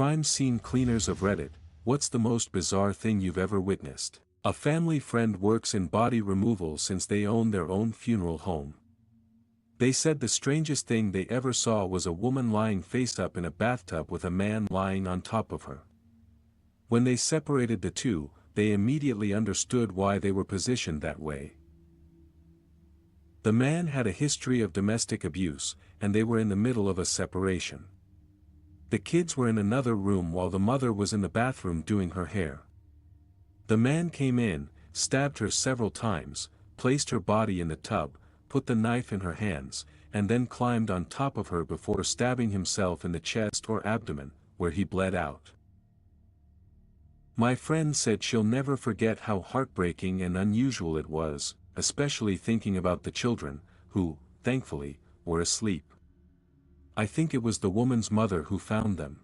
Crime scene cleaners of Reddit, what's the most bizarre thing you've ever witnessed? A family friend works in body removal since they own their own funeral home. They said the strangest thing they ever saw was a woman lying face up in a bathtub with a man lying on top of her. When they separated the two, they immediately understood why they were positioned that way. The man had a history of domestic abuse, and they were in the middle of a separation. The kids were in another room while the mother was in the bathroom doing her hair. The man came in, stabbed her several times, placed her body in the tub, put the knife in her hands, and then climbed on top of her before stabbing himself in the chest or abdomen, where he bled out. My friend said she'll never forget how heartbreaking and unusual it was, especially thinking about the children, who, thankfully, were asleep. I think it was the woman's mother who found them.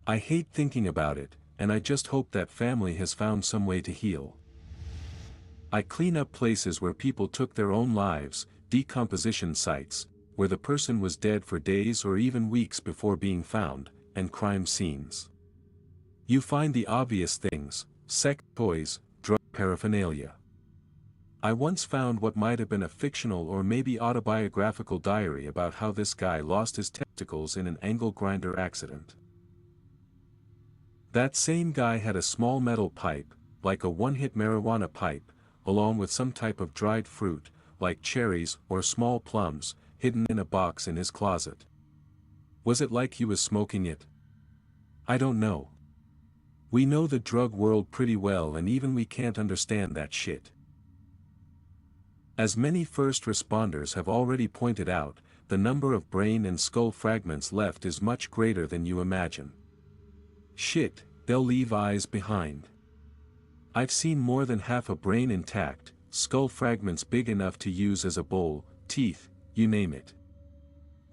I hate thinking about it, and I just hope that family has found some way to heal. I clean up places where people took their own lives, decomposition sites, where the person was dead for days or even weeks before being found, and crime scenes. You find the obvious things: sex toys, drug paraphernalia. I once found what might have been a fictional or maybe autobiographical diary about how this guy lost his testicles in an angle grinder accident. That same guy had a small metal pipe, like a one-hit marijuana pipe, along with some type of dried fruit, like cherries or small plums, hidden in a box in his closet. Was it like he was smoking it? I don't know. We know the drug world pretty well, and even we can't understand that shit. As many first responders have already pointed out, the number of brain and skull fragments left is much greater than you imagine. Shit, they'll leave eyes behind. I've seen more than half a brain intact, skull fragments big enough to use as a bowl, teeth, you name it.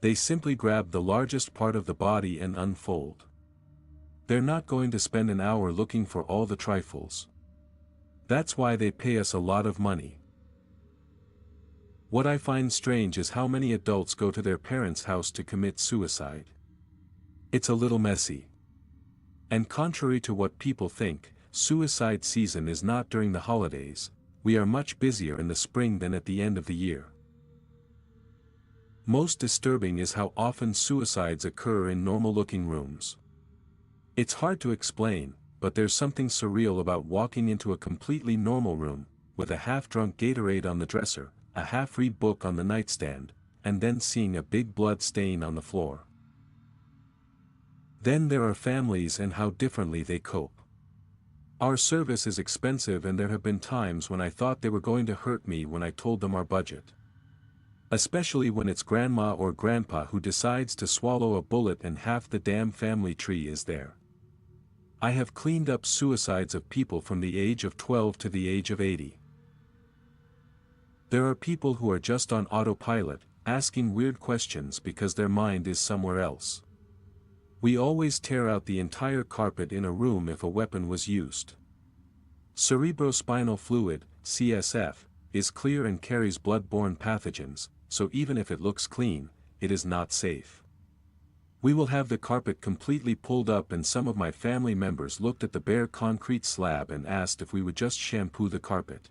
They simply grab the largest part of the body and unfold. They're not going to spend an hour looking for all the trifles. That's why they pay us a lot of money. What I find strange is how many adults go to their parents' house to commit suicide. It's a little messy. And contrary to what people think, suicide season is not during the holidays. We are much busier in the spring than at the end of the year. Most disturbing is how often suicides occur in normal-looking rooms. It's hard to explain, but there's something surreal about walking into a completely normal room, with a half-drunk Gatorade on the dresser, a half-read book on the nightstand, and then seeing a big blood stain on the floor. Then there are families and how differently they cope. Our service is expensive, and there have been times when I thought they were going to hurt me when I told them our budget. Especially when it's grandma or grandpa who decides to swallow a bullet and half the damn family tree is there. I have cleaned up suicides of people from the age of 12 to the age of 80. There are people who are just on autopilot, asking weird questions because their mind is somewhere else. We always tear out the entire carpet in a room if a weapon was used. Cerebrospinal fluid, CSF, is clear and carries blood-borne pathogens, so even if it looks clean, it is not safe. We will have the carpet completely pulled up, and some of my family members looked at the bare concrete slab and asked if we would just shampoo the carpet.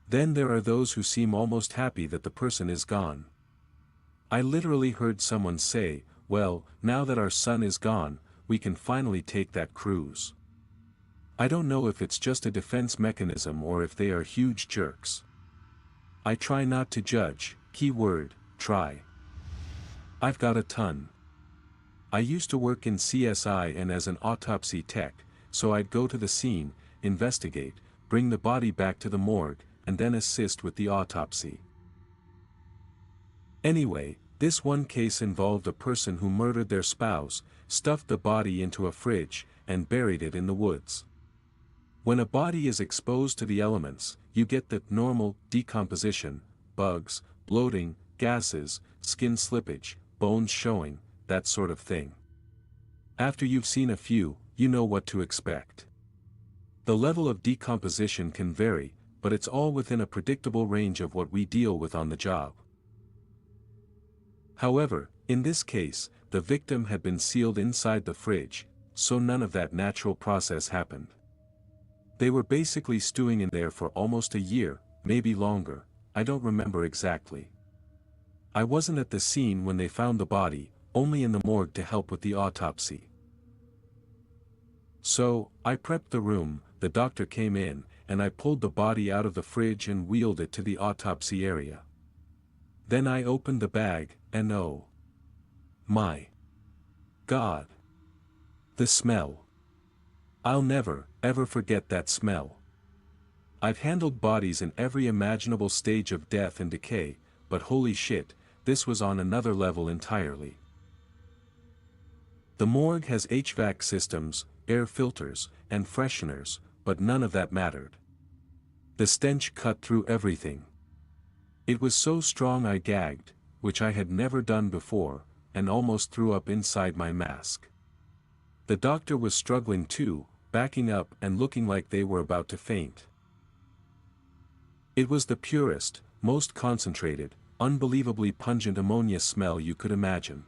Then there are those who seem almost happy that the person is gone. I literally heard someone say, "Well, now that our son is gone, we can finally take that cruise." I don't know if it's just a defense mechanism or if they are huge jerks. I try not to judge, keyword, try. I've got a ton. I used to work in CSI and as an autopsy tech, so I'd go to the scene, investigate, bring the body back to the morgue, and then assist with the autopsy. Anyway, this one case involved a person who murdered their spouse, stuffed the body into a fridge, and buried it in the woods. When a body is exposed to the elements, you get the normal decomposition, bugs, bloating, gases, skin slippage, bones showing, that sort of thing. After you've seen a few, you know what to expect. The level of decomposition can vary, but it's all within a predictable range of what we deal with on the job. However, in this case, the victim had been sealed inside the fridge, so none of that natural process happened. They were basically stewing in there for almost a year, maybe longer, I don't remember exactly. I wasn't at the scene when they found the body, only in the morgue to help with the autopsy. So, I prepped the room, the doctor came in, and I pulled the body out of the fridge and wheeled it to the autopsy area. Then I opened the bag, and oh my God! The smell. I'll never, ever forget that smell. I've handled bodies in every imaginable stage of death and decay, but holy shit, this was on another level entirely. The morgue has HVAC systems, air filters, and fresheners, but none of that mattered. The stench cut through everything. It was so strong I gagged, which I had never done before, and almost threw up inside my mask. The doctor was struggling too, backing up and looking like they were about to faint. It was the purest, most concentrated, unbelievably pungent ammonia smell you could imagine.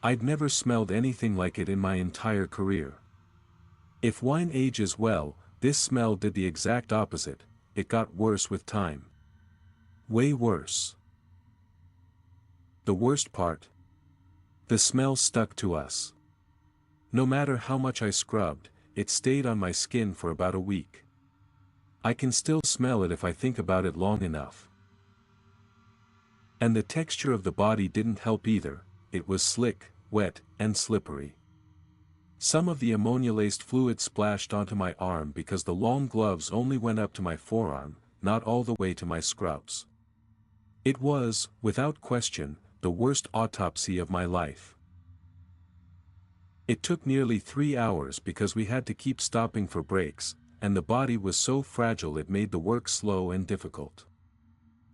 I'd never smelled anything like it in my entire career. If wine ages well, this smell did the exact opposite, it got worse with time. Way worse. The worst part? The smell stuck to us. No matter how much I scrubbed, it stayed on my skin for about a week. I can still smell it if I think about it long enough. And the texture of the body didn't help either, it was slick, wet, and slippery. Some of the ammonia-laced fluid splashed onto my arm because the long gloves only went up to my forearm, not all the way to my scrubs. It was, without question, the worst autopsy of my life. It took nearly 3 hours because we had to keep stopping for breaks, and the body was so fragile it made the work slow and difficult.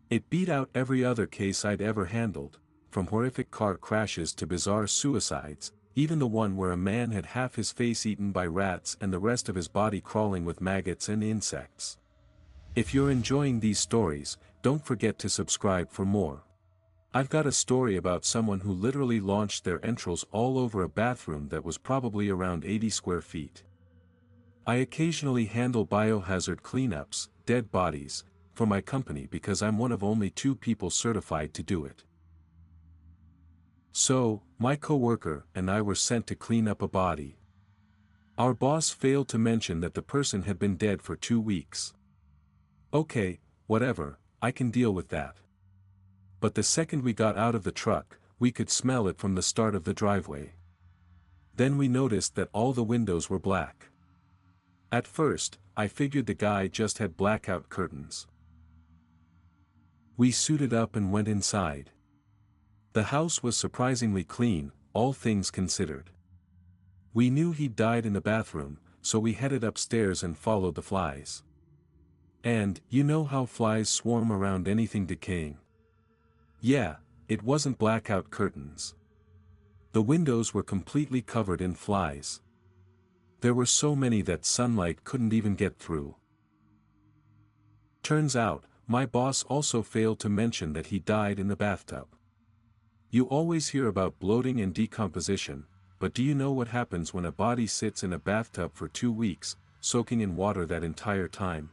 It beat out every other case I'd ever handled, from horrific car crashes to bizarre suicides, even the one where a man had half his face eaten by rats and the rest of his body crawling with maggots and insects. If you're enjoying these stories, don't forget to subscribe for more. I've got a story about someone who literally launched their entrails all over a bathroom that was probably around 80 square feet. I occasionally handle biohazard cleanups, dead bodies, for my company because I'm one of only 2 people certified to do it. So, my coworker and I were sent to clean up a body. Our boss failed to mention that the person had been dead for 2 weeks. Okay, whatever, I can deal with that. But the second we got out of the truck, we could smell it from the start of the driveway. Then we noticed that all the windows were black. At first, I figured the guy just had blackout curtains. We suited up and went inside. The house was surprisingly clean, all things considered. We knew he'd died in the bathroom, so we headed upstairs and followed the flies. And, you know how flies swarm around anything decaying? Yeah, it wasn't blackout curtains. The windows were completely covered in flies. There were so many that sunlight couldn't even get through. Turns out, my boss also failed to mention that he died in the bathtub. You always hear about bloating and decomposition, but do you know what happens when a body sits in a bathtub for 2 weeks, soaking in water that entire time?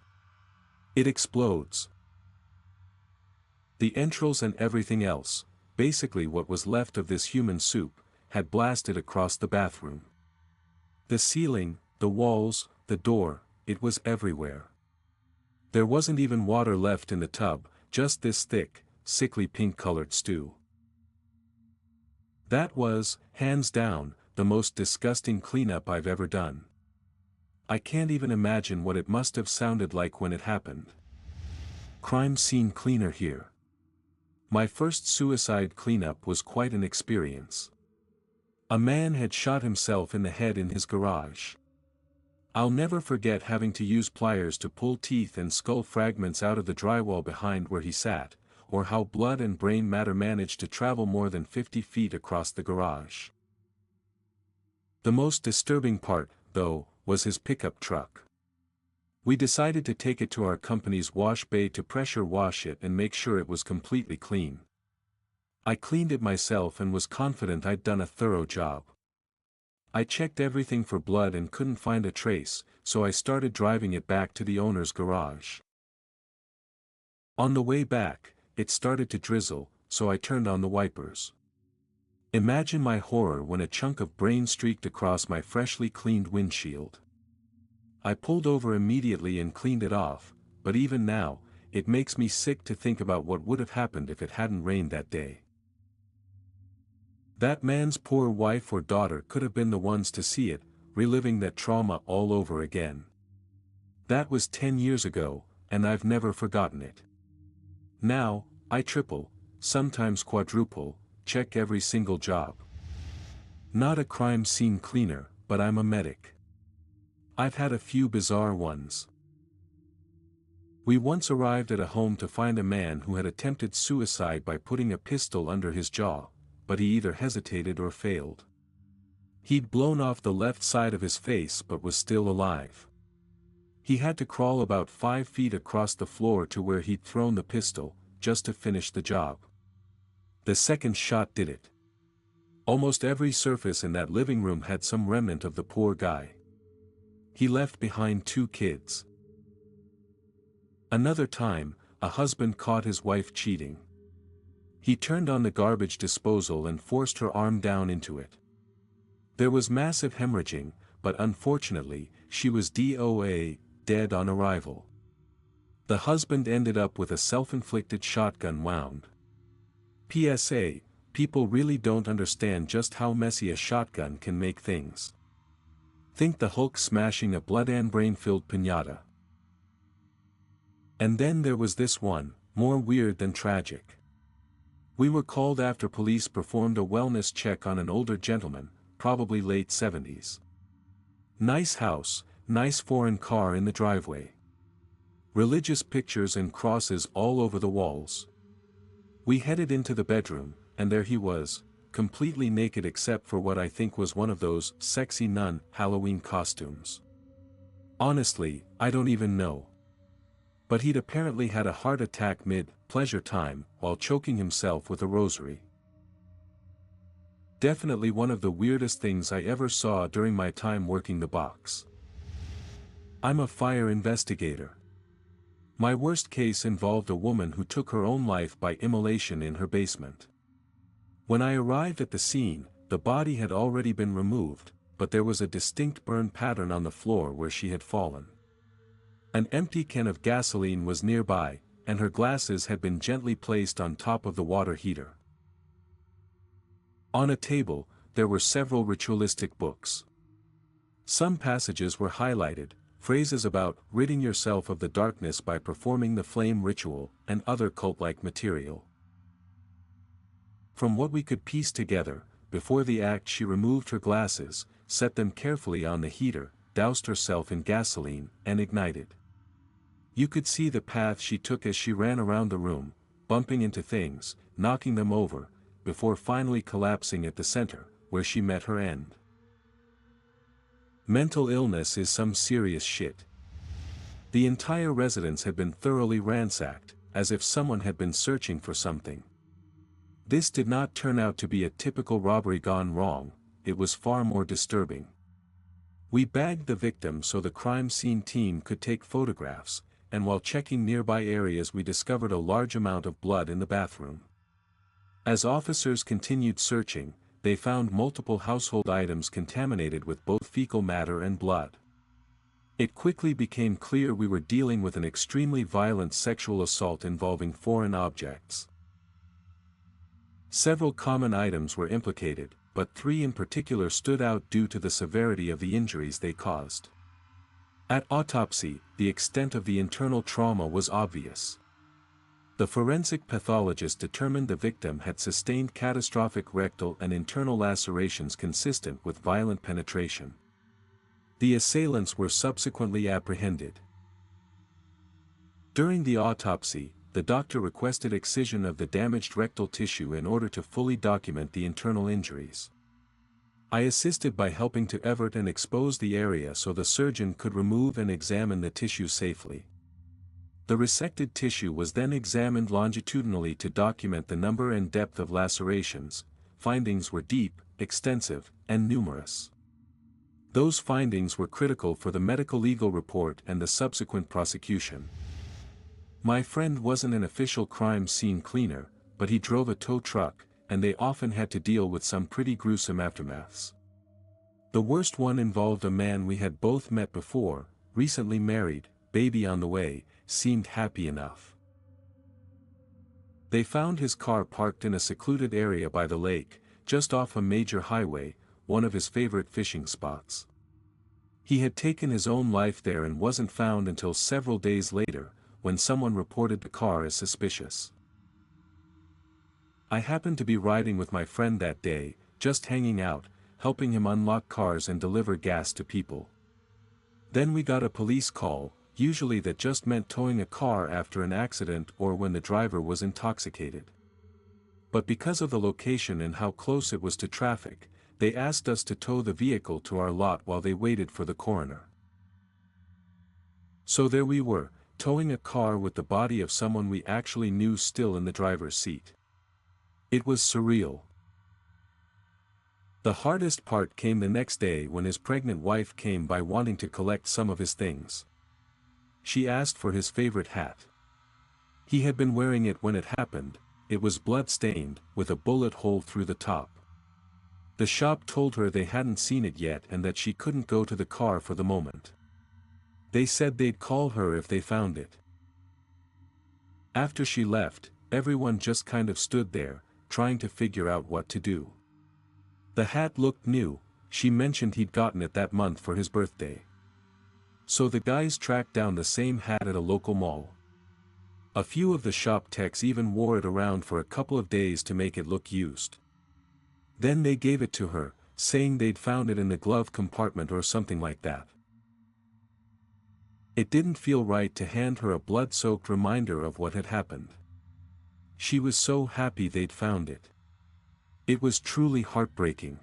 It explodes. The entrails and everything else, basically what was left of this human soup, had blasted across the bathroom. The ceiling, the walls, the door, it was everywhere. There wasn't even water left in the tub, just this thick, sickly pink-colored stew. That was, hands down, the most disgusting cleanup I've ever done. I can't even imagine what it must have sounded like when it happened. Crime scene cleaner here. My first suicide cleanup was quite an experience. A man had shot himself in the head in his garage. I'll never forget having to use pliers to pull teeth and skull fragments out of the drywall behind where he sat, or how blood and brain matter managed to travel more than 50 feet across the garage. The most disturbing part, though, was his pickup truck. We decided to take it to our company's wash bay to pressure wash it and make sure it was completely clean. I cleaned it myself and was confident I'd done a thorough job. I checked everything for blood and couldn't find a trace, so I started driving it back to the owner's garage. On the way back, it started to drizzle, so I turned on the wipers. Imagine my horror when a chunk of brain streaked across my freshly cleaned windshield. I pulled over immediately and cleaned it off, but even now, it makes me sick to think about what would have happened if it hadn't rained that day. That man's poor wife or daughter could have been the ones to see it, reliving that trauma all over again. That was 10 years ago, and I've never forgotten it. Now, I triple, sometimes quadruple, check every single job. Not a crime scene cleaner, but I'm a medic. I've had a few bizarre ones. We once arrived at a home to find a man who had attempted suicide by putting a pistol under his jaw, but he either hesitated or failed. He'd blown off the left side of his face but was still alive. He had to crawl about 5 feet across the floor to where he'd thrown the pistol, just to finish the job. The second shot did it. Almost every surface in that living room had some remnant of the poor guy. He left behind 2 kids. Another time, a husband caught his wife cheating. He turned on the garbage disposal and forced her arm down into it. There was massive hemorrhaging, but unfortunately, she was DOA, dead on arrival. The husband ended up with a self-inflicted shotgun wound. PSA, people really don't understand just how messy a shotgun can make things. Think the Hulk smashing a blood and brain-filled piñata. And then there was this one, more weird than tragic. We were called after police performed a wellness check on an older gentleman, probably late 70s. Nice house, nice foreign car in the driveway. Religious pictures and crosses all over the walls. We headed into the bedroom, and there he was, completely naked except for what I think was one of those sexy nun Halloween costumes. Honestly, I don't even know. But he'd apparently had a heart attack mid-pleasure time while choking himself with a rosary. Definitely one of the weirdest things I ever saw during my time working the box. I'm a fire investigator. My worst case involved a woman who took her own life by immolation in her basement. When I arrived at the scene, the body had already been removed, but there was a distinct burn pattern on the floor where she had fallen. An empty can of gasoline was nearby, and her glasses had been gently placed on top of the water heater. On a table, there were several ritualistic books. Some passages were highlighted, phrases about ridding yourself of the darkness by performing the flame ritual, and other cult-like material. From what we could piece together, before the act she removed her glasses, set them carefully on the heater, doused herself in gasoline, and ignited. You could see the path she took as she ran around the room, bumping into things, knocking them over, before finally collapsing at the center, where she met her end. Mental illness is some serious shit. The entire residence had been thoroughly ransacked, as if someone had been searching for something. This did not turn out to be a typical robbery gone wrong, it was far more disturbing. We bagged the victim so the crime scene team could take photographs, and while checking nearby areas we discovered a large amount of blood in the bathroom. As officers continued searching, they found multiple household items contaminated with both fecal matter and blood. It quickly became clear we were dealing with an extremely violent sexual assault involving foreign objects. Several common items were implicated, but 3 in particular stood out due to the severity of the injuries they caused. At autopsy, the extent of the internal trauma was obvious. The forensic pathologist determined the victim had sustained catastrophic rectal and internal lacerations consistent with violent penetration. The assailants were subsequently apprehended. During the autopsy, the doctor requested excision of the damaged rectal tissue in order to fully document the internal injuries. I assisted by helping to evert and expose the area so the surgeon could remove and examine the tissue safely. The resected tissue was then examined longitudinally to document the number and depth of lacerations. Findings were deep, extensive, and numerous. Those findings were critical for the medical legal report and the subsequent prosecution. My friend wasn't an official crime scene cleaner, but he drove a tow truck, and they often had to deal with some pretty gruesome aftermaths. The worst one involved a man we had both met before, recently married, baby on the way, seemed happy enough. They found his car parked in a secluded area by the lake, just off a major highway, one of his favorite fishing spots. He had taken his own life there and wasn't found until several days later, when someone reported the car as suspicious. I happened to be riding with my friend that day, just hanging out, helping him unlock cars and deliver gas to people. Then we got a police call, usually that just meant towing a car after an accident or when the driver was intoxicated. But because of the location and how close it was to traffic, they asked us to tow the vehicle to our lot while they waited for the coroner. So there we were, towing a car with the body of someone we actually knew still in the driver's seat. It was surreal. The hardest part came the next day when his pregnant wife came by wanting to collect some of his things. She asked for his favorite hat. He had been wearing it when it happened. It was blood-stained, with a bullet hole through the top. The shop told her they hadn't seen it yet and that she couldn't go to the car for the moment. They said they'd call her if they found it. After she left, everyone just kind of stood there, trying to figure out what to do. The hat looked new. She mentioned he'd gotten it that month for his birthday. So the guys tracked down the same hat at a local mall. A few of the shop techs even wore it around for a couple of days to make it look used. Then they gave it to her, saying they'd found it in the glove compartment or something like that. It didn't feel right to hand her a blood-soaked reminder of what had happened. She was so happy they'd found it. It was truly heartbreaking.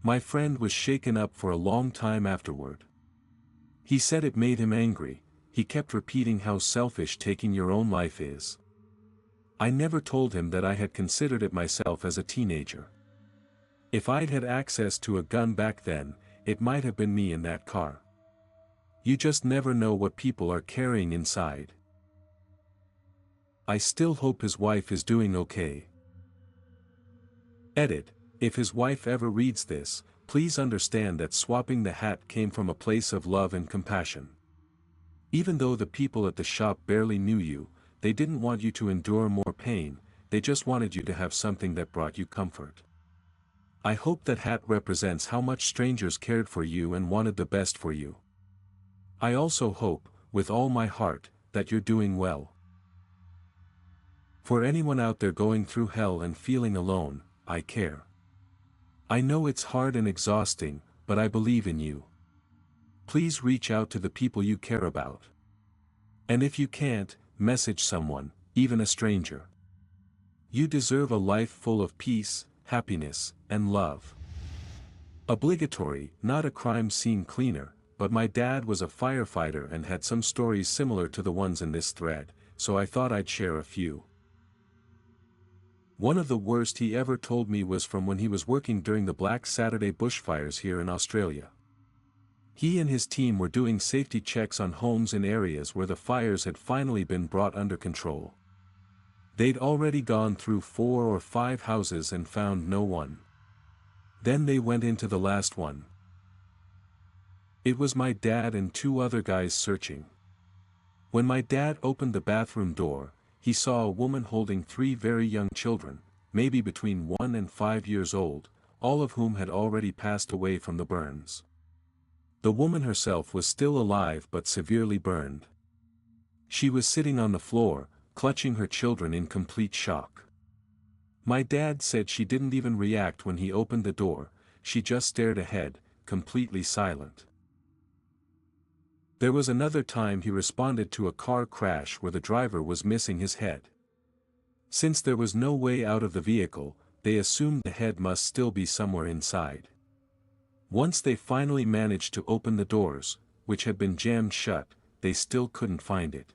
My friend was shaken up for a long time afterward. He said it made him angry. He kept repeating how selfish taking your own life is. I never told him that I had considered it myself as a teenager. If I'd had access to a gun back then, it might have been me in that car. You just never know what people are carrying inside. I still hope his wife is doing okay. Edit: if his wife ever reads this, please understand that swapping the hat came from a place of love and compassion. Even though the people at the shop barely knew you, they didn't want you to endure more pain, they just wanted you to have something that brought you comfort. I hope that hat represents how much strangers cared for you and wanted the best for you. I also hope, with all my heart, that you're doing well. For anyone out there going through hell and feeling alone, I care. I know it's hard and exhausting, but I believe in you. Please reach out to the people you care about. And if you can't, message someone, even a stranger. You deserve a life full of peace, happiness, and love. Obligatory, not a crime scene cleaner, but my dad was a firefighter and had some stories similar to the ones in this thread, so I thought I'd share a few. One of the worst he ever told me was from when he was working during the Black Saturday bushfires here in Australia. He and his team were doing safety checks on homes in areas where the fires had finally been brought under control. They'd already gone through 4 or 5 houses and found no one. Then they went into the last one. It was my dad and 2 other guys searching. When my dad opened the bathroom door, he saw a woman holding 3 very young children, maybe between 1 and 5 years old, all of whom had already passed away from the burns. The woman herself was still alive but severely burned. She was sitting on the floor, clutching her children in complete shock. My dad said she didn't even react when he opened the door, she just stared ahead, completely silent. There was another time he responded to a car crash where the driver was missing his head. Since there was no way out of the vehicle, they assumed the head must still be somewhere inside. Once they finally managed to open the doors, which had been jammed shut, they still couldn't find it.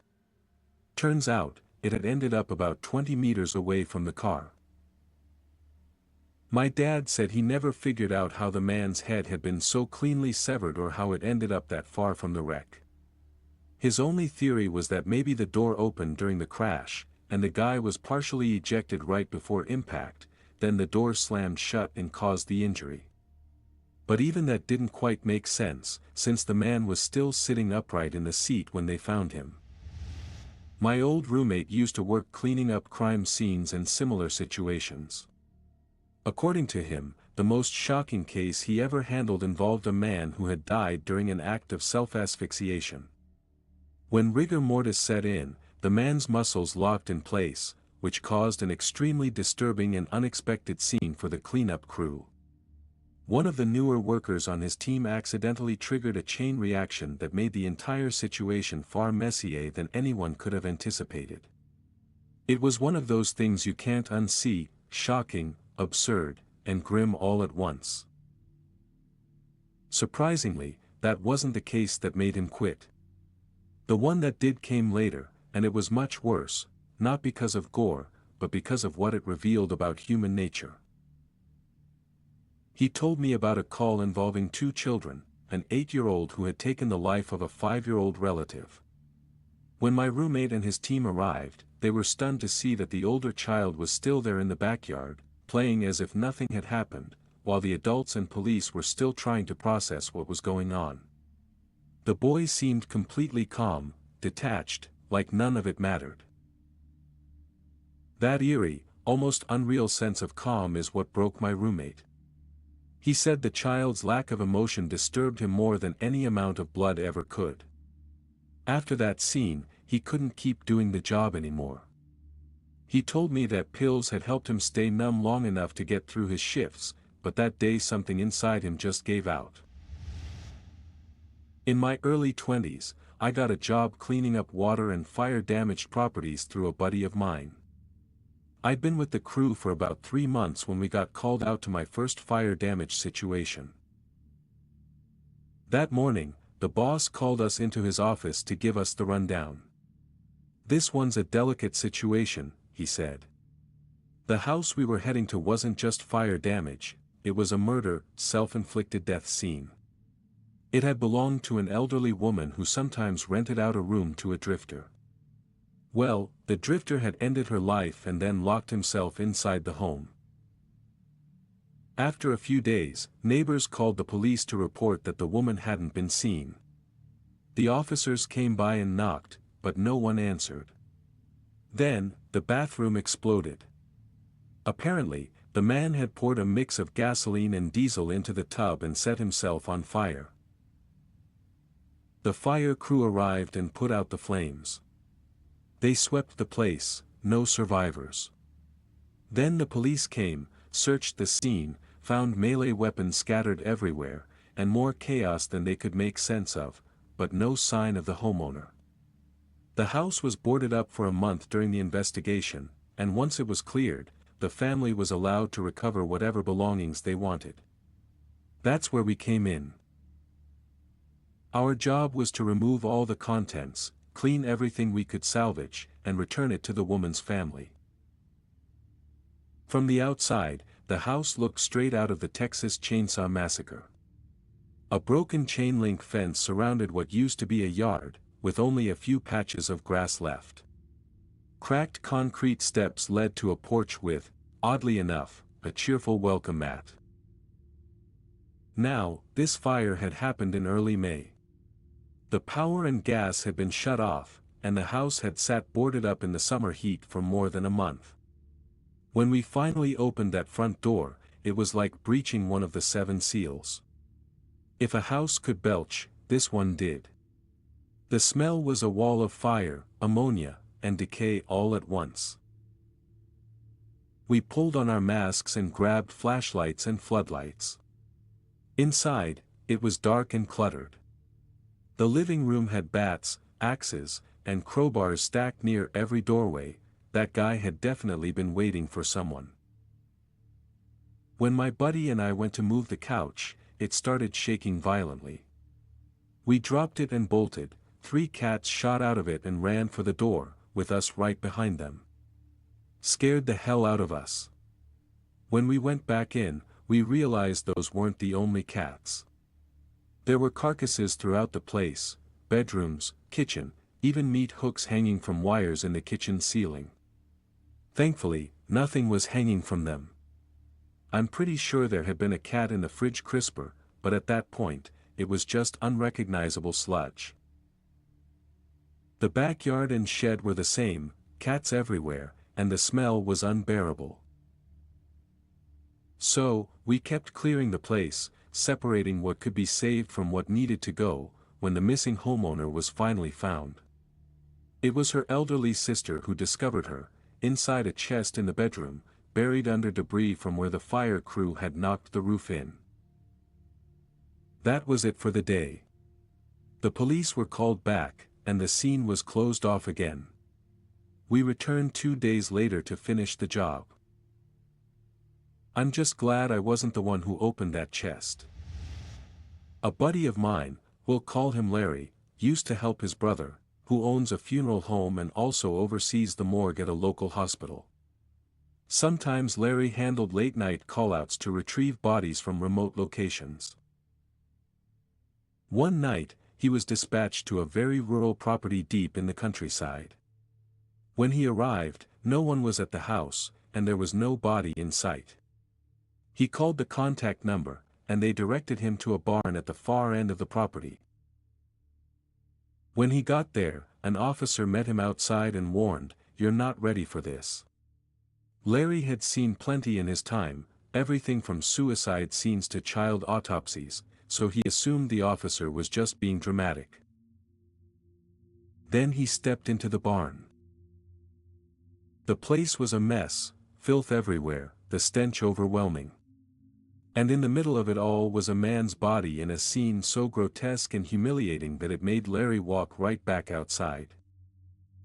Turns out, it had ended up about 20 meters away from the car. My dad said he never figured out how the man's head had been so cleanly severed or how it ended up that far from the wreck. His only theory was that maybe the door opened during the crash, and the guy was partially ejected right before impact, then the door slammed shut and caused the injury. But even that didn't quite make sense, since the man was still sitting upright in the seat when they found him. My old roommate used to work cleaning up crime scenes and similar situations. According to him, the most shocking case he ever handled involved a man who had died during an act of self-asphyxiation. When rigor mortis set in, the man's muscles locked in place, which caused an extremely disturbing and unexpected scene for the cleanup crew. One of the newer workers on his team accidentally triggered a chain reaction that made the entire situation far messier than anyone could have anticipated. It was one of those things you can't unsee, shocking, absurd, and grim all at once. Surprisingly, that wasn't the case that made him quit. The one that did came later, and it was much worse, not because of gore, but because of what it revealed about human nature. He told me about a call involving 2 children, an 8-year-old who had taken the life of a 5-year-old relative. When my roommate and his team arrived, they were stunned to see that the older child was still there in the backyard, playing as if nothing had happened, while the adults and police were still trying to process what was going on. The boy seemed completely calm, detached, like none of it mattered. That eerie, almost unreal sense of calm is what broke my roommate. He said the child's lack of emotion disturbed him more than any amount of blood ever could. After that scene, he couldn't keep doing the job anymore. He told me that pills had helped him stay numb long enough to get through his shifts, but that day something inside him just gave out. In my early 20s, I got a job cleaning up water and fire-damaged properties through a buddy of mine. I'd been with the crew for about 3 months when we got called out to my first fire-damage situation. That morning, the boss called us into his office to give us the rundown. "This one's a delicate situation," he said. The house we were heading to wasn't just fire damage, it was a murder, self-inflicted death scene. It had belonged to an elderly woman who sometimes rented out a room to a drifter. Well, the drifter had ended her life and then locked himself inside the home. After a few days, neighbors called the police to report that the woman hadn't been seen. The officers came by and knocked, but no one answered. Then, the bathroom exploded. Apparently, the man had poured a mix of gasoline and diesel into the tub and set himself on fire. The fire crew arrived and put out the flames. They swept the place, no survivors. Then the police came, searched the scene, found melee weapons scattered everywhere, and more chaos than they could make sense of, but no sign of the homeowner. The house was boarded up for a month during the investigation, and once it was cleared, the family was allowed to recover whatever belongings they wanted. That's where we came in. Our job was to remove all the contents, clean everything we could salvage, and return it to the woman's family. From the outside, the house looked straight out of the Texas Chainsaw Massacre. A broken chain-link fence surrounded what used to be a yard, with only a few patches of grass left. Cracked concrete steps led to a porch with, oddly enough, a cheerful welcome mat. Now, this fire had happened in early May. The power and gas had been shut off, and the house had sat boarded up in the summer heat for more than a month. When we finally opened that front door, it was like breaching one of the 7 seals. If a house could belch, this one did. The smell was a wall of fire, ammonia, and decay all at once. We pulled on our masks and grabbed flashlights and floodlights. Inside, it was dark and cluttered. The living room had bats, axes, and crowbars stacked near every doorway. That guy had definitely been waiting for someone. When my buddy and I went to move the couch, it started shaking violently. We dropped it and bolted, 3 cats shot out of it and ran for the door, with us right behind them. Scared the hell out of us. When we went back in, we realized those weren't the only cats. There were carcasses throughout the place, bedrooms, kitchen, even meat hooks hanging from wires in the kitchen ceiling. Thankfully, nothing was hanging from them. I'm pretty sure there had been a cat in the fridge crisper, but at that point, it was just unrecognizable sludge. The backyard and shed were the same, cats everywhere, and the smell was unbearable. So, we kept clearing the place, separating what could be saved from what needed to go, when the missing homeowner was finally found. It was her elderly sister who discovered her, inside a chest in the bedroom, buried under debris from where the fire crew had knocked the roof in. That was it for the day. The police were called back, and the scene was closed off again. We returned 2 days later to finish the job. I'm just glad I wasn't the one who opened that chest. A buddy of mine, we'll call him Larry, used to help his brother, who owns a funeral home and also oversees the morgue at a local hospital. Sometimes Larry handled late-night call-outs to retrieve bodies from remote locations. One night, he was dispatched to a very rural property deep in the countryside. When he arrived, no one was at the house, and there was no body in sight. He called the contact number, and they directed him to a barn at the far end of the property. When he got there, an officer met him outside and warned, "You're not ready for this." Larry had seen plenty in his time, everything from suicide scenes to child autopsies, so he assumed the officer was just being dramatic. Then he stepped into the barn. The place was a mess, filth everywhere, the stench overwhelming. And in the middle of it all was a man's body in a scene so grotesque and humiliating that it made Larry walk right back outside.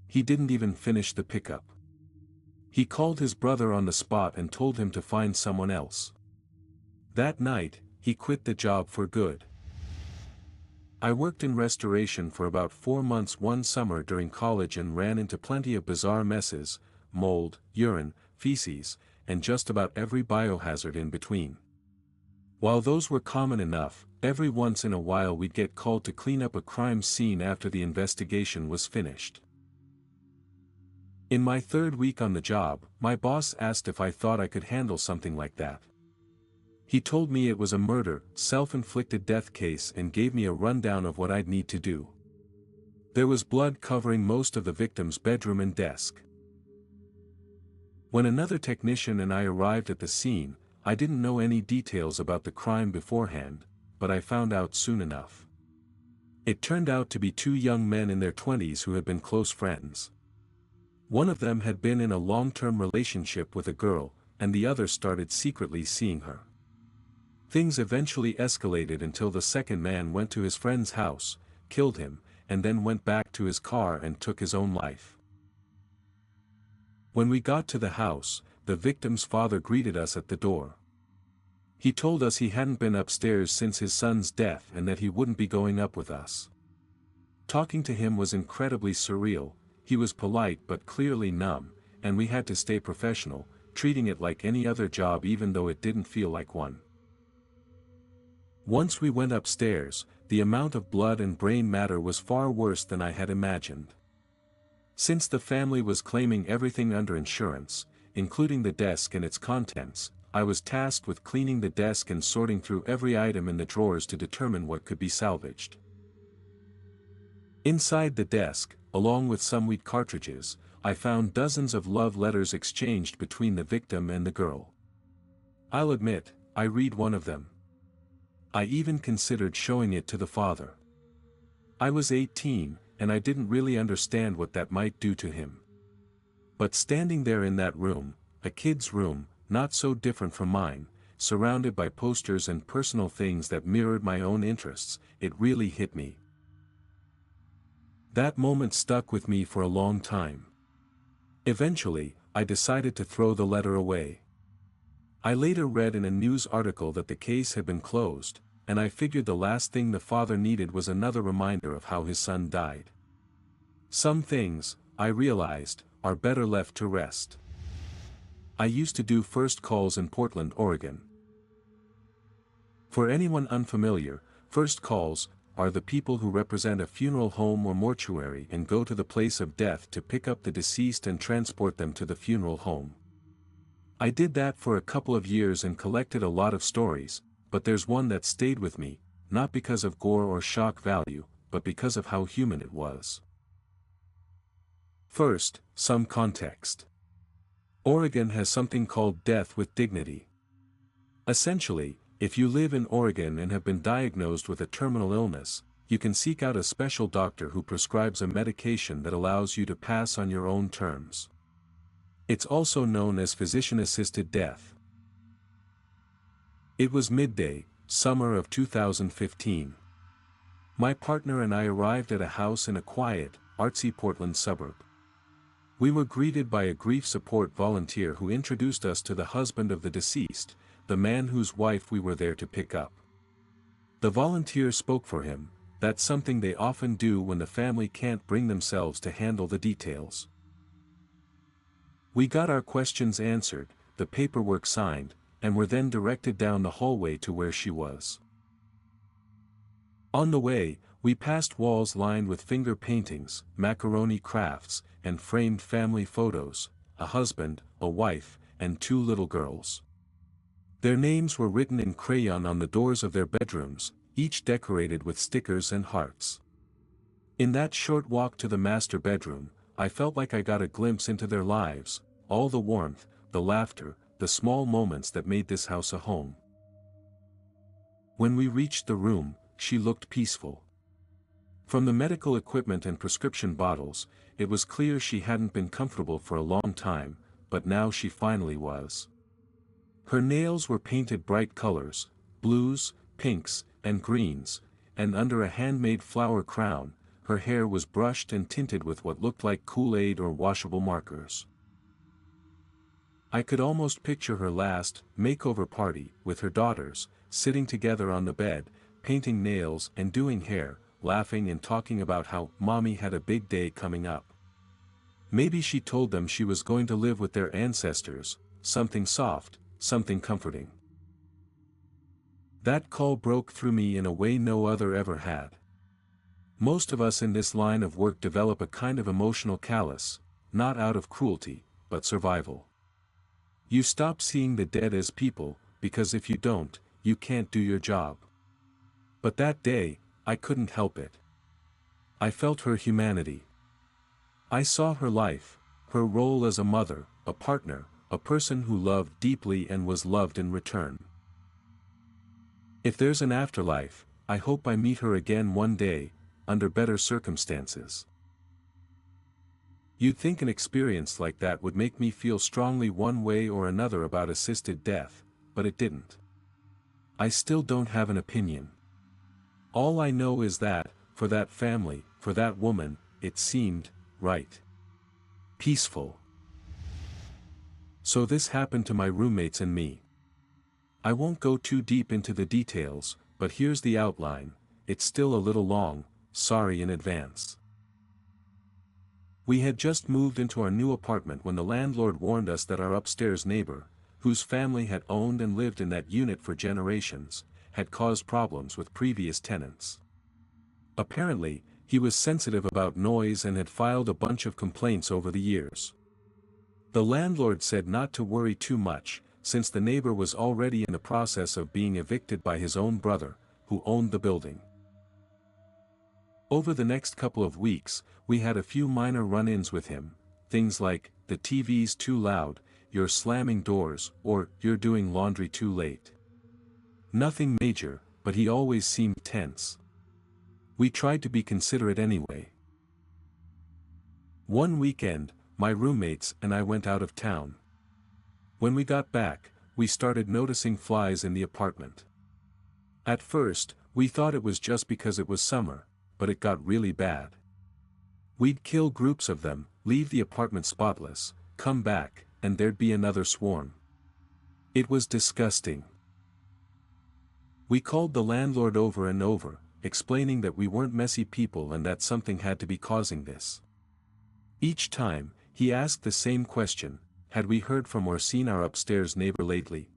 He didn't even finish the pickup. He called his brother on the spot and told him to find someone else. That night, he quit the job for good. I worked in restoration for about 4 months one summer during college and ran into plenty of bizarre messes, mold, urine, feces, and just about every biohazard in between. While those were common enough, every once in a while we'd get called to clean up a crime scene after the investigation was finished. In my 3rd week on the job, my boss asked if I thought I could handle something like that. He told me it was a murder, self-inflicted death case and gave me a rundown of what I'd need to do. There was blood covering most of the victim's bedroom and desk. When another technician and I arrived at the scene, I didn't know any details about the crime beforehand, but I found out soon enough. It turned out to be 2 young men in their 20s who had been close friends. One of them had been in a long-term relationship with a girl, and the other started secretly seeing her. Things eventually escalated until the second man went to his friend's house, killed him, and then went back to his car and took his own life. When we got to the house, the victim's father greeted us at the door. He told us he hadn't been upstairs since his son's death and that he wouldn't be going up with us. Talking to him was incredibly surreal. He was polite but clearly numb, and we had to stay professional, treating it like any other job even though it didn't feel like one. Once we went upstairs, the amount of blood and brain matter was far worse than I had imagined. Since the family was claiming everything under insurance, including the desk and its contents, I was tasked with cleaning the desk and sorting through every item in the drawers to determine what could be salvaged. Inside the desk, along with some wheat cartridges, I found dozens of love letters exchanged between the victim and the girl. I'll admit, I read one of them. I even considered showing it to the father. I was 18, and I didn't really understand what that might do to him. But standing there in that room, a kid's room, not so different from mine, surrounded by posters and personal things that mirrored my own interests, it really hit me. That moment stuck with me for a long time. Eventually, I decided to throw the letter away. I later read in a news article that the case had been closed, and I figured the last thing the father needed was another reminder of how his son died. Some things, I realized, are better left to rest. I used to do first calls in Portland, Oregon. For anyone unfamiliar, first calls are the people who represent a funeral home or mortuary and go to the place of death to pick up the deceased and transport them to the funeral home. I did that for a couple of years and collected a lot of stories, but there's one that stayed with me, not because of gore or shock value, but because of how human it was. First, some context. Oregon has something called death with dignity. Essentially, if you live in Oregon and have been diagnosed with a terminal illness, you can seek out a special doctor who prescribes a medication that allows you to pass on your own terms. It's also known as physician-assisted death. It was midday, summer of 2015. My partner and I arrived at a house in a quiet, artsy Portland suburb. We were greeted by a grief support volunteer who introduced us to the husband of the deceased, the man whose wife we were there to pick up. The volunteer spoke for him. That's something they often do when the family can't bring themselves to handle the details. We got our questions answered, the paperwork signed, and were then directed down the hallway to where she was. On the way, we passed walls lined with finger paintings, macaroni crafts, and framed family photos, a husband, a wife, and 2 little girls. Their names were written in crayon on the doors of their bedrooms, each decorated with stickers and hearts. In that short walk to the master bedroom, I felt like I got a glimpse into their lives, all the warmth, the laughter, the small moments that made this house a home. When we reached the room, she looked peaceful. From the medical equipment and prescription bottles, it was clear she hadn't been comfortable for a long time, but now she finally was. Her nails were painted bright colors, blues, pinks, and greens, and under a handmade flower crown, her hair was brushed and tinted with what looked like Kool-Aid or washable markers. I could almost picture her last makeover party with her daughters, sitting together on the bed, painting nails and doing hair, laughing and talking about how Mommy had a big day coming up. Maybe she told them she was going to live with their ancestors, something soft, something comforting. That call broke through me in a way no other ever had. Most of us in this line of work develop a kind of emotional callus, not out of cruelty, but survival. You stop seeing the dead as people, because if you don't, you can't do your job. But that day, I couldn't help it. I felt her humanity. I saw her life, her role as a mother, a partner, a person who loved deeply and was loved in return. If there's an afterlife, I hope I meet her again one day, under better circumstances. You'd think an experience like that would make me feel strongly one way or another about assisted death, but it didn't. I still don't have an opinion. All I know is that, for that family, for that woman, it seemed right. Peaceful. So this happened to my roommates and me. I won't go too deep into the details, but here's the outline. It's still a little long, sorry in advance. We had just moved into our new apartment when the landlord warned us that our upstairs neighbor, whose family had owned and lived in that unit for generations, had caused problems with previous tenants. Apparently, he was sensitive about noise and had filed a bunch of complaints over the years. The landlord said not to worry too much, since the neighbor was already in the process of being evicted by his own brother, who owned the building. Over the next couple of weeks, we had a few minor run-ins with him, things like, the TV's too loud, you're slamming doors, or you're doing laundry too late. Nothing major, but he always seemed tense. We tried to be considerate anyway. One weekend, my roommates and I went out of town. When we got back, we started noticing flies in the apartment. At first, we thought it was just because it was summer, but it got really bad. We'd kill groups of them, leave the apartment spotless, come back, and there'd be another swarm. It was disgusting. We called the landlord over and over, explaining that we weren't messy people and that something had to be causing this. Each time, he asked the same question: had we heard from or seen our upstairs neighbor lately?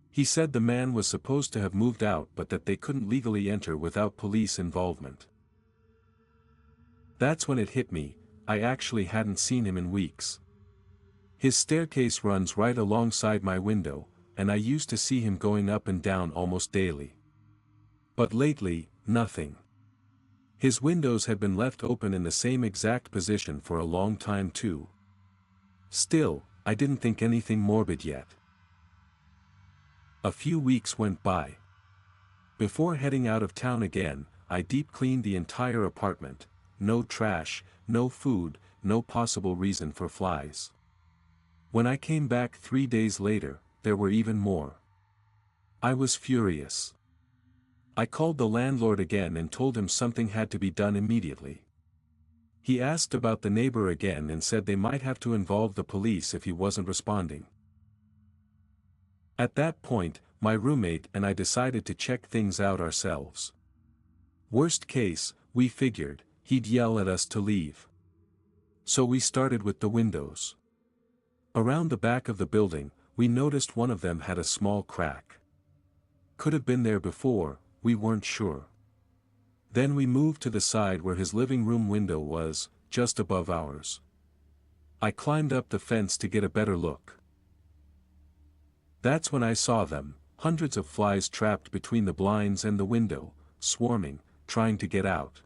He said the man was supposed to have moved out but that they couldn't legally enter without police involvement. That's when it hit me, I actually hadn't seen him in weeks. His staircase runs right alongside my window, and I used to see him going up and down almost daily. But lately, nothing. His windows had been left open in the same exact position for a long time too. Still, I didn't think anything morbid yet. A few weeks went by. Before heading out of town again, I deep cleaned the entire apartment. No trash, no food, no possible reason for flies. When I came back 3 days later, there were even more. I was furious. I called the landlord again and told him something had to be done immediately. He asked about the neighbor again and said they might have to involve the police if he wasn't responding. At that point, my roommate and I decided to check things out ourselves. Worst case, we figured, he'd yell at us to leave. So we started with the windows. Around the back of the building, we noticed one of them had a small crack. Could have been there before, we weren't sure. Then we moved to the side where his living room window was, just above ours. I climbed up the fence to get a better look. That's when I saw them, hundreds of flies trapped between the blinds and the window, swarming, trying to get out.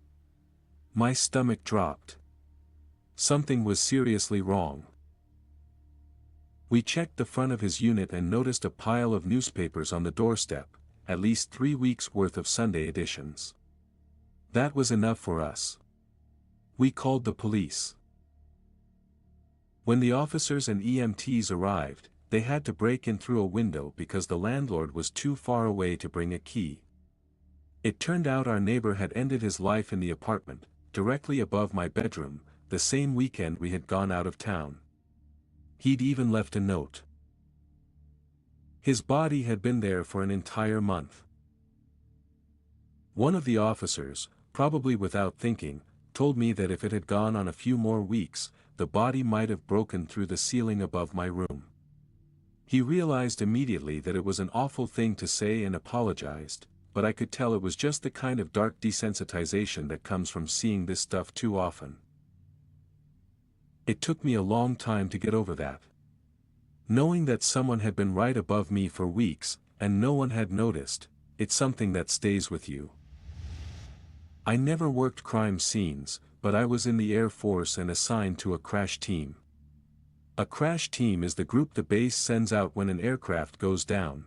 My stomach dropped. Something was seriously wrong. We checked the front of his unit and noticed a pile of newspapers on the doorstep, at least 3 weeks' worth of Sunday editions. That was enough for us. We called the police. When the officers and EMTs arrived, they had to break in through a window because the landlord was too far away to bring a key. It turned out our neighbor had ended his life in the apartment, directly above my bedroom, the same weekend we had gone out of town. He'd even left a note. His body had been there for an entire month. One of the officers, probably without thinking, told me that if it had gone on a few more weeks, the body might have broken through the ceiling above my room. He realized immediately that it was an awful thing to say and apologized, but I could tell it was just the kind of dark desensitization that comes from seeing this stuff too often. It took me a long time to get over that. Knowing that someone had been right above me for weeks, and no one had noticed, it's something that stays with you. I never worked crime scenes, but I was in the Air Force and assigned to a crash team. A crash team is the group the base sends out when an aircraft goes down.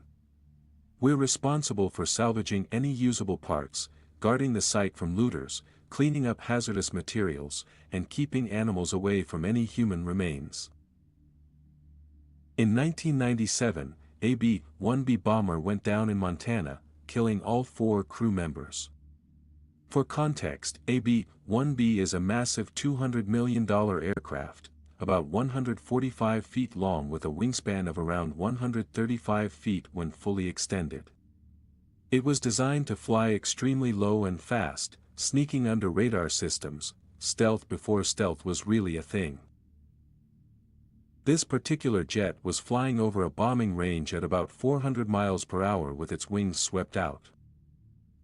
We're responsible for salvaging any usable parts, guarding the site from looters, cleaning up hazardous materials, and keeping animals away from any human remains. In 1997, a B-1B bomber went down in Montana, killing all 4 crew members. For context, a B-1B is a massive $200 million aircraft, about 145 feet long with a wingspan of around 135 feet when fully extended. It was designed to fly extremely low and fast, sneaking under radar systems, stealth before stealth was really a thing. This particular jet was flying over a bombing range at about 400 miles per hour with its wings swept out.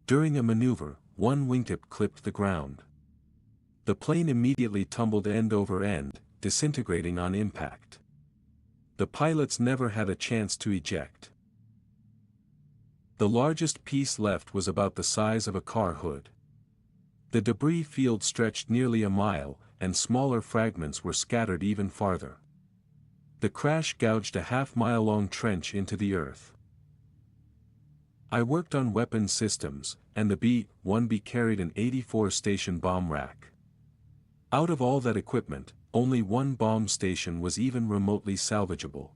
During a maneuver, one wingtip clipped the ground. The plane immediately tumbled end over end, disintegrating on impact. The pilots never had a chance to eject. The largest piece left was about the size of a car hood. The debris field stretched nearly a mile, and smaller fragments were scattered even farther. The crash gouged a half-mile-long trench into the earth. I worked on weapons systems, and the B-1B carried an 84-station bomb rack. Out of all that equipment, only one bomb station was even remotely salvageable.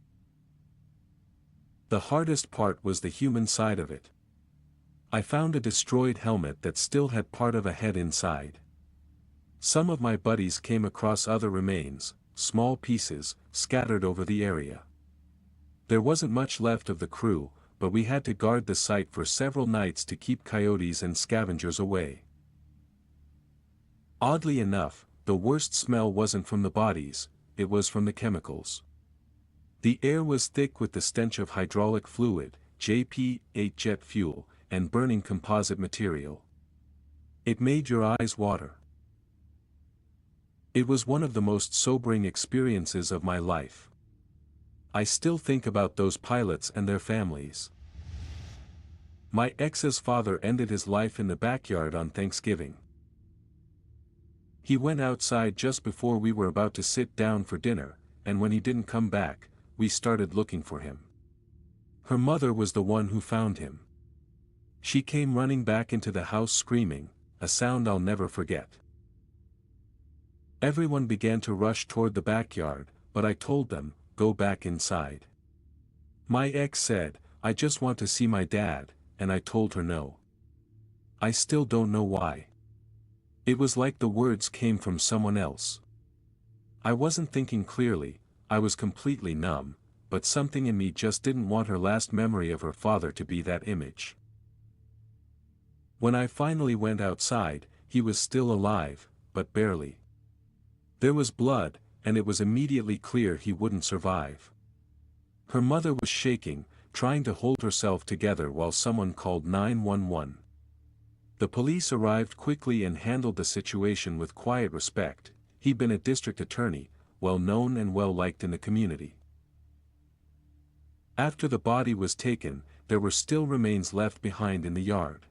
The hardest part was the human side of it. I found a destroyed helmet that still had part of a head inside. Some of my buddies came across other remains, small pieces, scattered over the area. There wasn't much left of the crew, but we had to guard the site for several nights to keep coyotes and scavengers away. Oddly enough, the worst smell wasn't from the bodies, it was from the chemicals. The air was thick with the stench of hydraulic fluid, JP-8 jet fuel, and burning composite material. It made your eyes water. It was one of the most sobering experiences of my life. I still think about those pilots and their families. My ex's father ended his life in the backyard on Thanksgiving. He went outside just before we were about to sit down for dinner, and when he didn't come back, we started looking for him. Her mother was the one who found him. She came running back into the house screaming, a sound I'll never forget. Everyone began to rush toward the backyard, but I told them, go back inside. My ex said, I just want to see my dad, and I told her no. I still don't know why. It was like the words came from someone else. I wasn't thinking clearly, I was completely numb, but something in me just didn't want her last memory of her father to be that image. When I finally went outside, he was still alive, but barely. There was blood, and it was immediately clear he wouldn't survive. Her mother was shaking, trying to hold herself together while someone called 911. The police arrived quickly and handled the situation with quiet respect. He'd been a district attorney, well known and well liked in the community. After the body was taken, there were still remains left behind in the yard.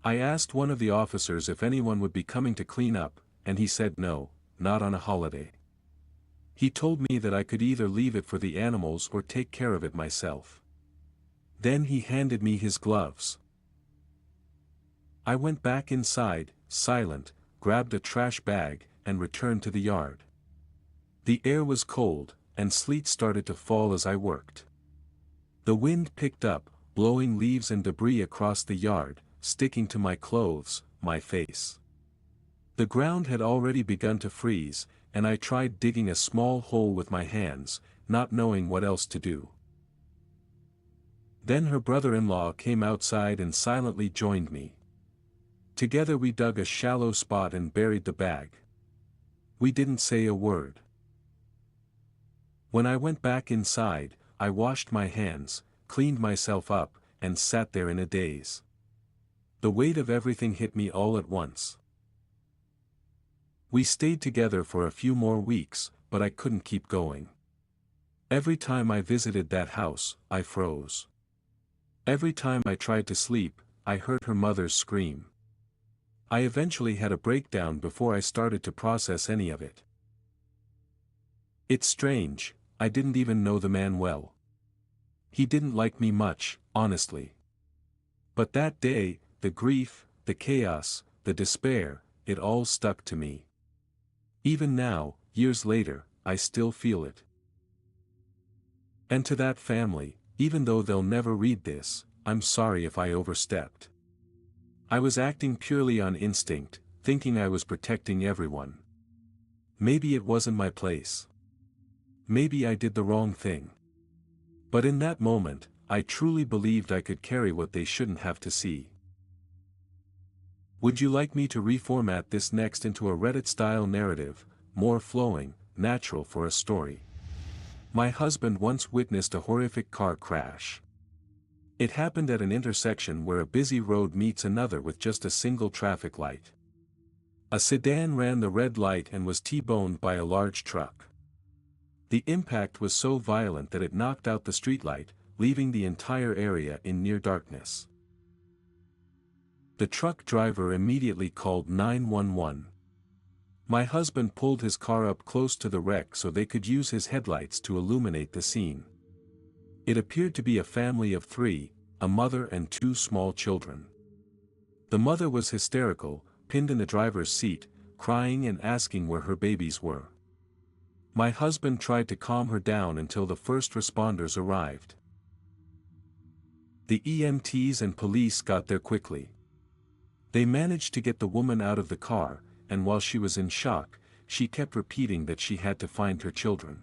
I asked one of the officers if anyone would be coming to clean up, and he said no, not on a holiday. He told me that I could either leave it for the animals or take care of it myself. Then he handed me his gloves. I went back inside, silent, grabbed a trash bag, and returned to the yard. The air was cold, and sleet started to fall as I worked. The wind picked up, blowing leaves and debris across the yard, sticking to my clothes, my face. The ground had already begun to freeze, and I tried digging a small hole with my hands, not knowing what else to do. Then her brother-in-law came outside and silently joined me. Together we dug a shallow spot and buried the bag. We didn't say a word. When I went back inside, I washed my hands, cleaned myself up, and sat there in a daze. The weight of everything hit me all at once. We stayed together for a few more weeks, but I couldn't keep going. Every time I visited that house, I froze. Every time I tried to sleep, I heard her mother's scream. I eventually had a breakdown before I started to process any of it. It's strange, I didn't even know the man well. He didn't like me much, honestly. But that day, the grief, the chaos, the despair, it all stuck to me. Even now, years later, I still feel it. And to that family, even though they'll never read this, I'm sorry if I overstepped. I was acting purely on instinct, thinking I was protecting everyone. Maybe it wasn't my place. Maybe I did the wrong thing. But in that moment, I truly believed I could carry what they shouldn't have to see. Would you like me to reformat this next into a Reddit-style narrative, more flowing, natural for a story? My husband once witnessed a horrific car crash. It happened at an intersection where a busy road meets another with just a single traffic light. A sedan ran the red light and was T-boned by a large truck. The impact was so violent that it knocked out the streetlight, leaving the entire area in near darkness. The truck driver immediately called 911. My husband pulled his car up close to the wreck so they could use his headlights to illuminate the scene. It appeared to be a family of 3, a mother and 2 small children. The mother was hysterical, pinned in the driver's seat, crying and asking where her babies were. My husband tried to calm her down until the first responders arrived. The EMTs and police got there quickly. They managed to get the woman out of the car, and while she was in shock, she kept repeating that she had to find her children.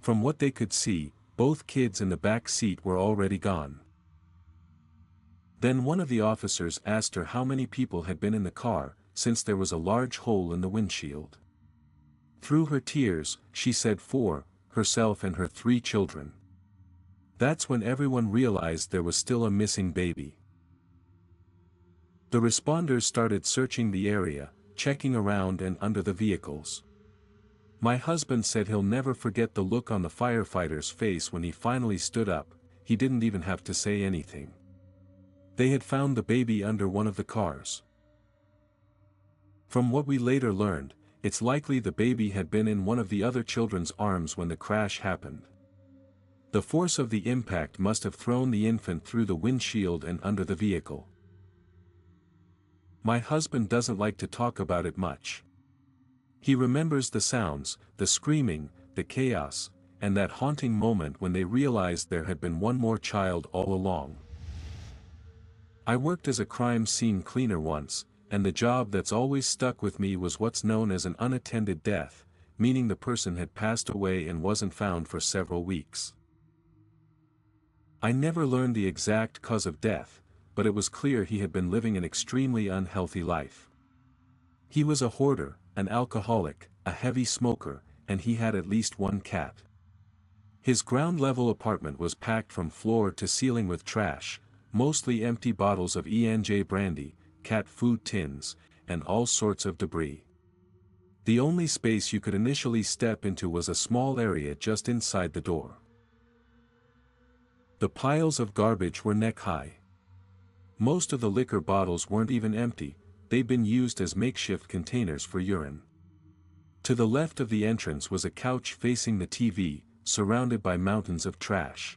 From what they could see, Both kids in the back seat were already gone. Then one of the officers asked her how many people had been in the car, since there was a large hole in the windshield. Through her tears, she said 4, herself and her 3 children. That's when everyone realized there was still a missing baby. The responders started searching the area, checking around and under the vehicles. My husband said he'll never forget the look on the firefighter's face when he finally stood up. He didn't even have to say anything. They had found the baby under one of the cars. From what we later learned, it's likely the baby had been in one of the other children's arms when the crash happened. The force of the impact must have thrown the infant through the windshield and under the vehicle. My husband doesn't like to talk about it much. He remembers the sounds, the screaming, the chaos, and that haunting moment when they realized there had been one more child all along. I worked as a crime scene cleaner once, and the job that's always stuck with me was what's known as an unattended death, meaning the person had passed away and wasn't found for several weeks. I never learned the exact cause of death, but it was clear he had been living an extremely unhealthy life. He was a hoarder, an alcoholic, a heavy smoker, and he had at least one cat. His ground-level apartment was packed from floor to ceiling with trash, mostly empty bottles of E&J brandy, cat food tins, and all sorts of debris. The only space you could initially step into was a small area just inside the door. The piles of garbage were neck-high. Most of the liquor bottles weren't even empty, they'd been used as makeshift containers for urine. To the left of the entrance was a couch facing the TV, surrounded by mountains of trash.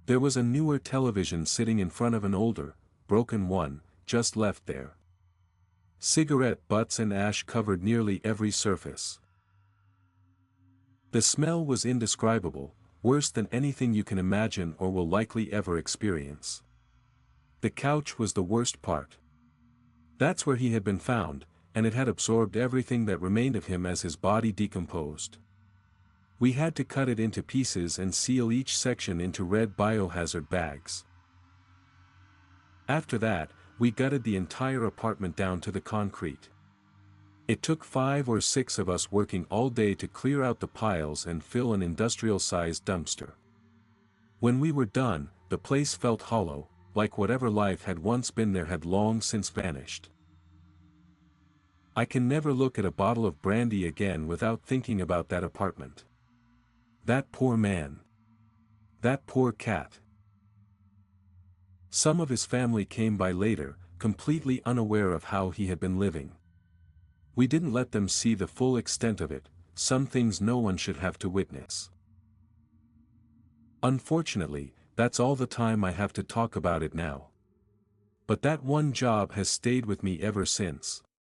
There was a newer television sitting in front of an older, broken one, just left there. Cigarette butts and ash covered nearly every surface. The smell was indescribable, worse than anything you can imagine or will likely ever experience. The couch was the worst part. That's where he had been found, and it had absorbed everything that remained of him as his body decomposed. We had to cut it into pieces and seal each section into red biohazard bags. After that, we gutted the entire apartment down to the concrete. It took 5 or 6 of us working all day to clear out the piles and fill an industrial-sized dumpster. When we were done, the place felt hollow, like whatever life had once been there had long since vanished. I can never look at a bottle of brandy again without thinking about that apartment. That poor man. That poor cat. Some of his family came by later, completely unaware of how he had been living. We didn't let them see the full extent of it, some things no one should have to witness. Unfortunately, that's all the time I have to talk about it now. But that one job has stayed with me ever since.